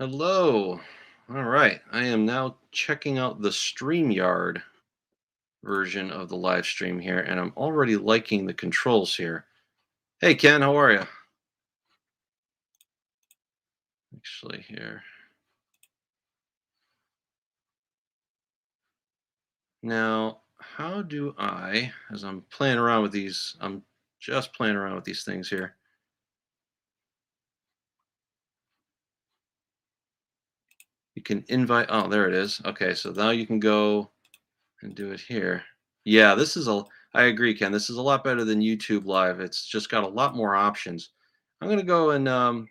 Hello. All right. I am now checking out the StreamYard version of the live stream here, and I'm already liking the controls here. Hey, Ken, how are you? Actually, here. Now, how do I, as I'm playing around with these, I'm just playing around with these things here. You can invite, oh, there it is. Okay, so now you can go and do it here. Yeah, I agree, Ken. This is a lot better than YouTube Live. It's just got a lot more options. I'm gonna go and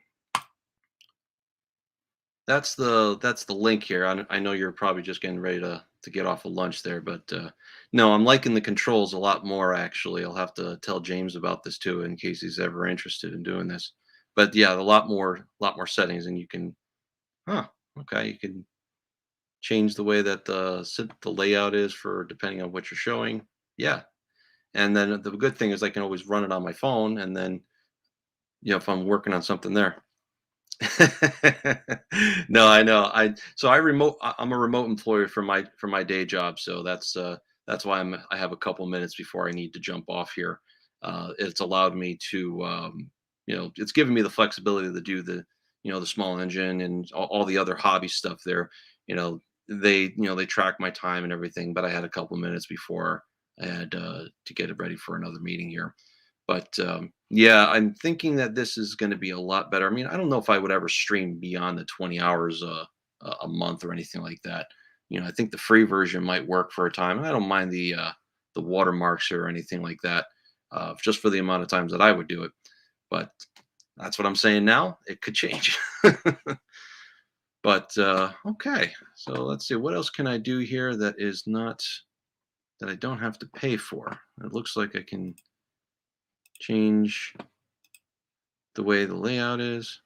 that's the link here. I know you're probably just getting ready to get off of lunch there, but no, I'm liking the controls a lot more actually. I'll have to tell James about this too in case he's ever interested in doing this. But yeah, a lot more settings, and you can, huh, okay, you can change the way that the layout is for depending on what you're showing. Yeah, and then the good thing is I can always run it on my phone, and then if I'm working on something there. No, I know. I'm a remote employee for my day job, so that's why I have a couple minutes before I need to jump off here. It's allowed me to it's given me the flexibility to do the small engine and all the other hobby stuff there. You know, they track my time and everything, but I had a couple minutes before I had to get it ready for another meeting here. But yeah, I'm thinking that this is going to be a lot better. I mean, I don't know if I would ever stream beyond the 20 hours a month or anything like that. I think the free version might work for a time. And I don't mind the watermarks or anything like that, just for the amount of times that I would do it. But that's what I'm saying now. It could change. But okay, so let's see. What else can I do here that is not that I don't have to pay for? It looks like I can change the way the layout is.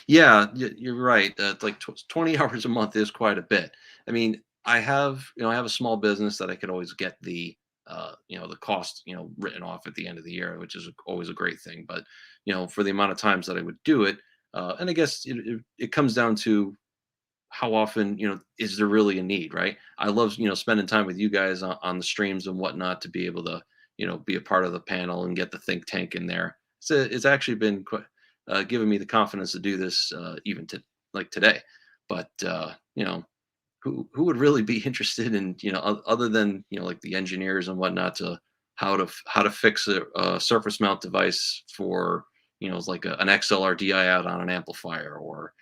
Yeah, you're right. Like 20 hours a month is quite a bit. I mean, I have a small business that I could always get the cost, written off at the end of the year, which is always a great thing. But, for the amount of times that I would do it, and I guess it comes down to how often, is there really a need, right? I love, spending time with you guys on the streams and whatnot to be able to, be a part of the panel and get the think tank in there. It's actually been quite, giving me the confidence to do this even to like today. But who would really be interested in, other than like the engineers and whatnot, to how to fix a surface mount device for like an XLR DI out on an amplifier, or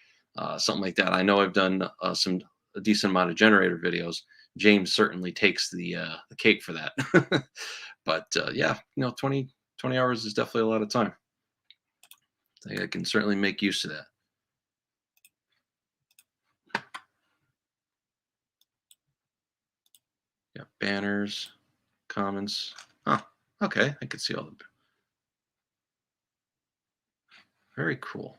something like that. I know I've done a decent amount of generator videos. James certainly takes the cake for that. But yeah, 20 hours is definitely a lot of time. I can certainly make use of that. Yeah, banners, comments. Huh. Okay, I can see all the. Very cool.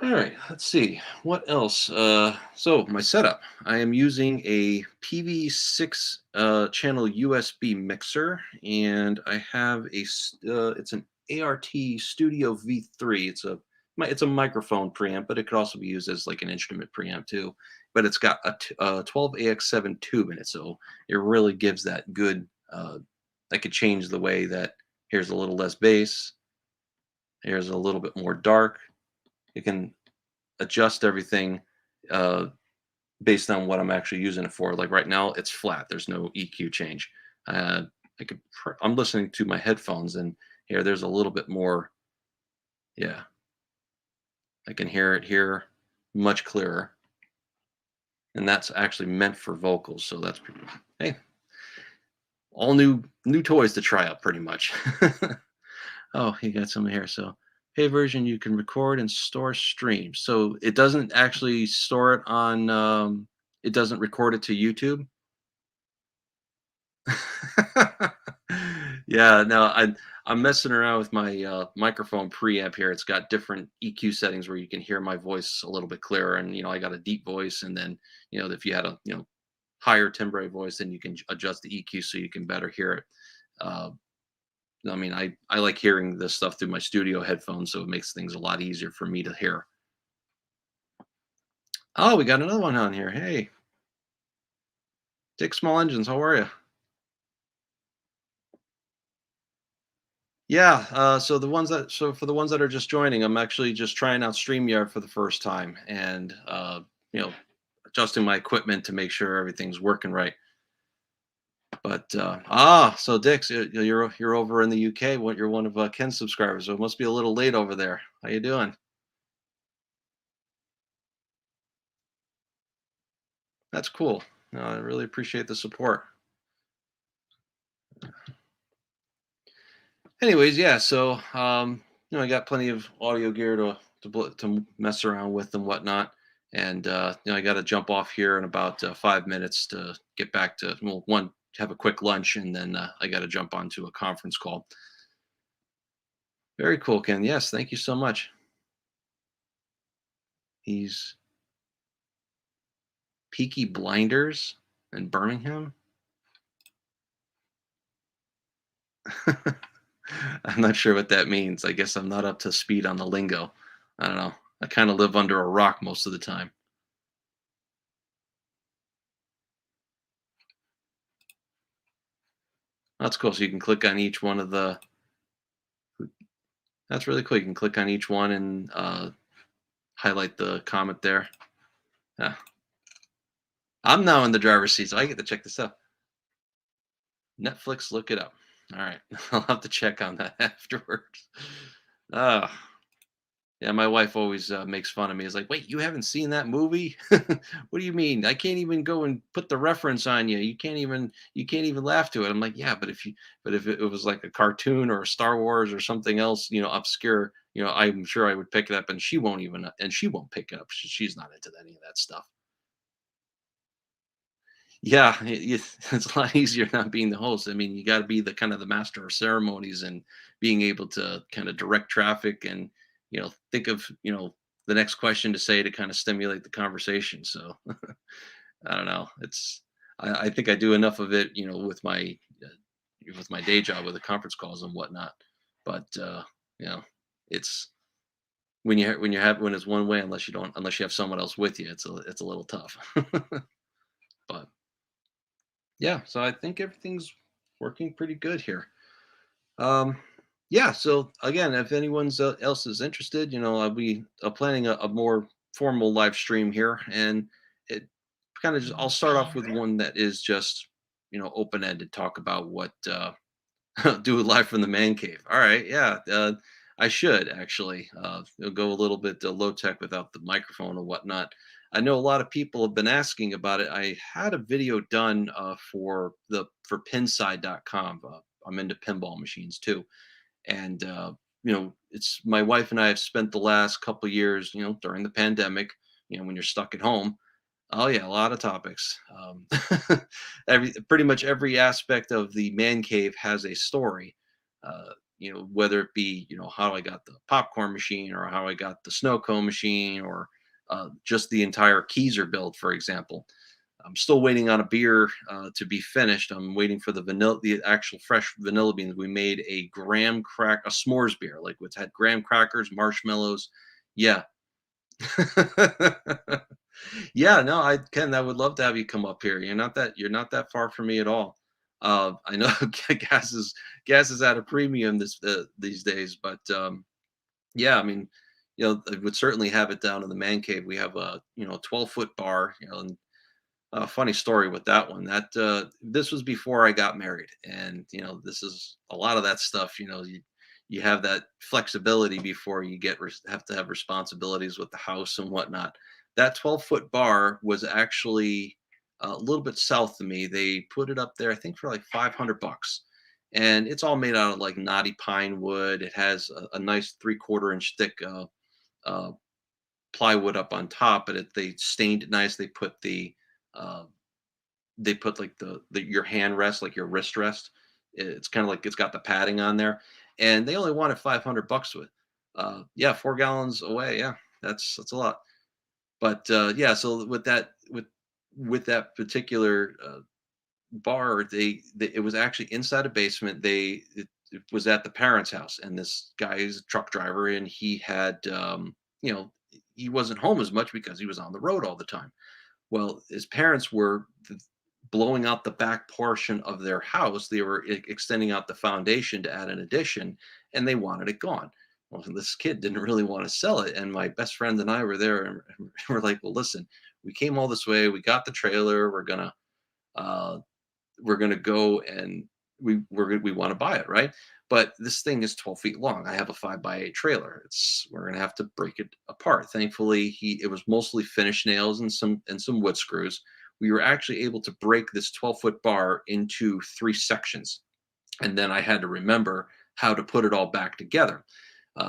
All right, let's see what else. So my setup. I am using a PV6 channel USB mixer, and I have it's an ART Studio V3. It's a microphone preamp, but it could also be used as like an instrument preamp too. But it's got a 12AX7 tube in it, so it really gives that good. I could change the way that here's a little less bass, here's a little bit more dark. You can adjust everything uh, based on what I'm actually using it for. Like right now, it's flat. There's no EQ change. Uh, I'm listening to my headphones, and here there's a little bit more. Yeah, I can hear it here much clearer, and that's actually meant for vocals. So that's pretty. Hey, all new toys to try out, pretty much. Oh, you got some here. So, pay version, you can record and store streams. So it doesn't actually store it on. It doesn't record it to YouTube. Yeah, no, I'm messing around with my microphone preamp here. It's got different EQ settings where you can hear my voice a little bit clearer, and I got a deep voice, and then if you had a higher timbre voice, then you can adjust the EQ so you can better hear it. Uh, I mean, I like hearing this stuff through my studio headphones, so it makes things a lot easier for me to hear. Oh, we got another one on here. Hey, Dick Small Engines, how are you? Yeah, so for the ones that are just joining, I'm actually just trying out StreamYard for the first time, and you know, adjusting my equipment to make sure everything's working right. But so Dix, you're over in the UK. What you're one of Ken's subscribers, so it must be a little late over there. How you doing? That's cool. No, I really appreciate the support. Anyways, yeah. So I got plenty of audio gear to mess around with and whatnot. And I got to jump off here in about 5 minutes to get back to one, have a quick lunch, and then I got to jump onto a conference call. Very cool, Ken. Yes, thank you so much. He's Peaky Blinders in Birmingham. I'm not sure what that means. I guess I'm not up to speed on the lingo. I don't know. I kind of live under a rock most of the time. That's cool. So you can click on each one of the. That's really cool. You can click on each one and highlight the comment there. Yeah. I'm now in the driver's seat, so I get to check this out. Netflix, look it up. All right. I'll have to check on that afterwards. Uh, Yeah, my wife always makes fun of me. Is like, wait, you haven't seen that movie? What do you mean? I can't even go and put the reference on you. You can't even laugh to it. I'm like, yeah, but if it was like a cartoon or a Star Wars or something else, obscure, I'm sure I would pick it up, and she won't pick it up. She's not into any of that stuff. Yeah, it's a lot easier not being the host. I mean, you got to be the kind of the master of ceremonies and being able to kind of direct traffic and think of the next question to say to kind of stimulate the conversation. So I don't know. I think I do enough of it, with my day job with the conference calls and whatnot. But you know, it's when it's one way, unless you have someone else with you, it's a little tough. But yeah, so I think everything's working pretty good here. Um, yeah, so again, if anyone's else is interested, I'll be planning a more formal live stream here, and it kind of just I'll start off with one that is just open ended, talk about what do it live from the man cave. All right, yeah, I should actually go a little bit low tech without the microphone and whatnot. I know a lot of people have been asking about it. I had a video done for pinside.com. I'm into pinball machines too, and it's my wife and I have spent the last couple years, during the pandemic, when you're stuck at home. Oh yeah, a lot of topics. Every Pretty much every aspect of the man cave has a story. Whether it be how I got the popcorn machine, or how I got the snow cone machine, or just the entire Keezer build, for example. I'm still waiting on a beer to be finished. I'm waiting for the actual fresh vanilla beans. We made a s'mores beer, like which had graham crackers, marshmallows. Yeah. Yeah, no, I would love to have you come up here. You're not that far from me at all. I know gas is at a premium these days, but yeah, I mean, I would certainly have it down in the man cave. We have a 12-foot bar, and a funny story with that one. This was before I got married, and this is a lot of that stuff. You have that flexibility before you have to have responsibilities with the house and whatnot. That 12-foot bar was actually a little bit south of me. They put it up there, I think, for like $500, and it's all made out of like knotty pine wood. It has a nice 3/4 inch thick uh, plywood up on top, but they stained it nice. Uh, they put like your hand rest, like your wrist rest. It's kind of like it's got the padding on there, and they only wanted $500 with. Yeah, 4 gallons away. Yeah, that's a lot. But yeah, so with that particular bar, it was actually inside a basement. was at the parents' house, and this guy is a truck driver, and he had, you know, he wasn't home as much because he was on the road all the time. Well, his parents were blowing out the back portion of their house. They were extending out the foundation to add an addition, and they wanted it gone. Well, this kid didn't really want to sell it, and my best friend and I were there, and we're like, "Well, listen, we came all this way. We got the trailer. Uh, we're gonna go and we want to buy it, right? But this thing is 12 feet long. I have a 5x8 trailer. We're gonna have to break it apart. Thankfully, he it was mostly finished nails and some wood screws. We were actually able to break this 12-foot bar into three sections, and then I had to remember how to put it all back together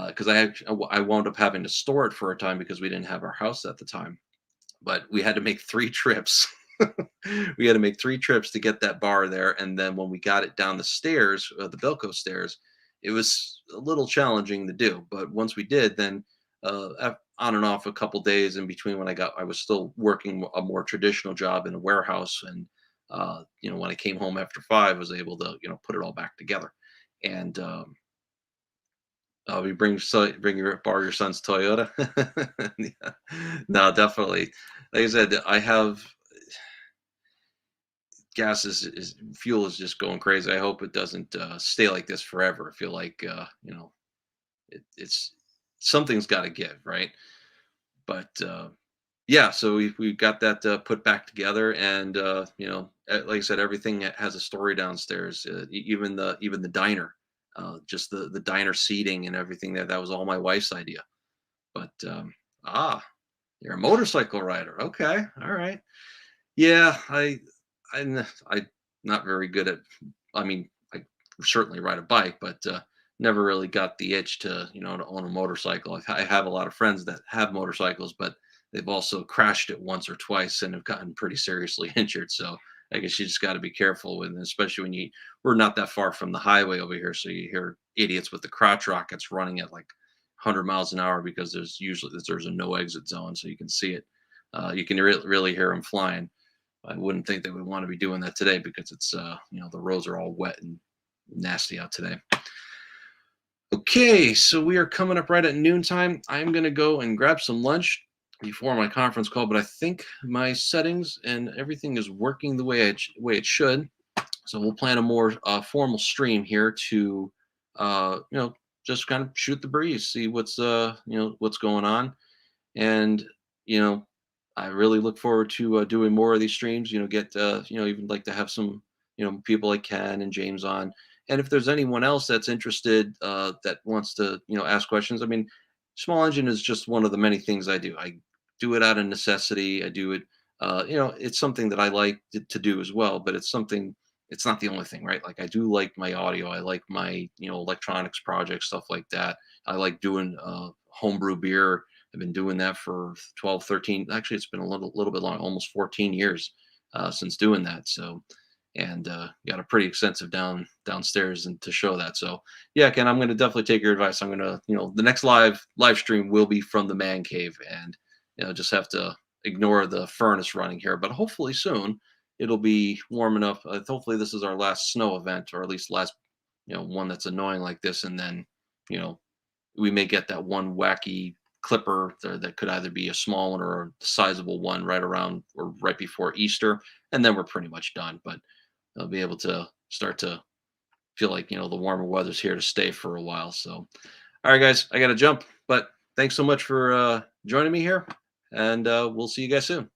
because I wound up having to store it for a time because we didn't have our house at the time. But we had to make three trips. We had to make three trips to get that bar there, and then when we got it down the stairs, the Belco stairs, it was a little challenging to do. But once we did, then on and off a couple days in between when I was still working a more traditional job in a warehouse, and when I came home after 5, I was able to put it all back together. And we bring your borrow your son's Toyota. Yeah. No, definitely. Like I said, I have gas is fuel is just going crazy. I hope it doesn't stay like this forever. I feel like it's something's got to give, right? But yeah, so we got that put back together, and like I said, everything has a story downstairs. Even the diner, just the diner seating and everything there. That was all my wife's idea. But ah, you're a motorcycle rider. Okay, all right. Yeah, I'm not very good at. I mean, I certainly ride a bike, but never really got the itch to own a motorcycle. I have a lot of friends that have motorcycles, but they've also crashed it once or twice and have gotten pretty seriously injured. So I guess you just got to be careful with, it, especially when we're not that far from the highway over here, so you hear idiots with the crotch rockets running at like 100 miles an hour because there's a no exit zone, so you can see it. You can really hear them flying. I wouldn't think they would want to be doing that today because it's the roads are all wet and nasty out today. Okay, so we are coming up right at noontime. I'm gonna go and grab some lunch before my conference call, but I think my settings and everything is working the way it should. So we'll plan a more formal stream here to just kind of shoot the breeze, see what's going on, and you know I really look forward to doing more of these streams. Get even like to have some people like Ken and James on. And if there's anyone else that's interested that wants to ask questions, I mean, small engine is just one of the many things I do. I do it out of necessity. I do it. It's something that I like to do as well. But it's something. It's not the only thing, right? Like I do like my audio. I like my electronics projects, stuff like that. I like doing homebrew beer. I've been doing that for 12, 13. Actually, it's been a little bit long, almost 14 years since doing that. So, and got a pretty extensive downstairs and to show that. So, yeah, Ken, I'm going to definitely take your advice. I'm going to, the next live stream will be from the man cave, and just have to ignore the furnace running here. But hopefully soon it'll be warm enough. Hopefully this is our last snow event, or at least last, one that's annoying like this, and then, you know, we may get that one wacky clipper that could either be a small one or a sizable one right around or right before Easter, and then we're pretty much done. But I'll be able to start to feel like the warmer weather's here to stay for a while. So, all right, guys, I got to jump. But thanks so much for joining me here, and we'll see you guys soon.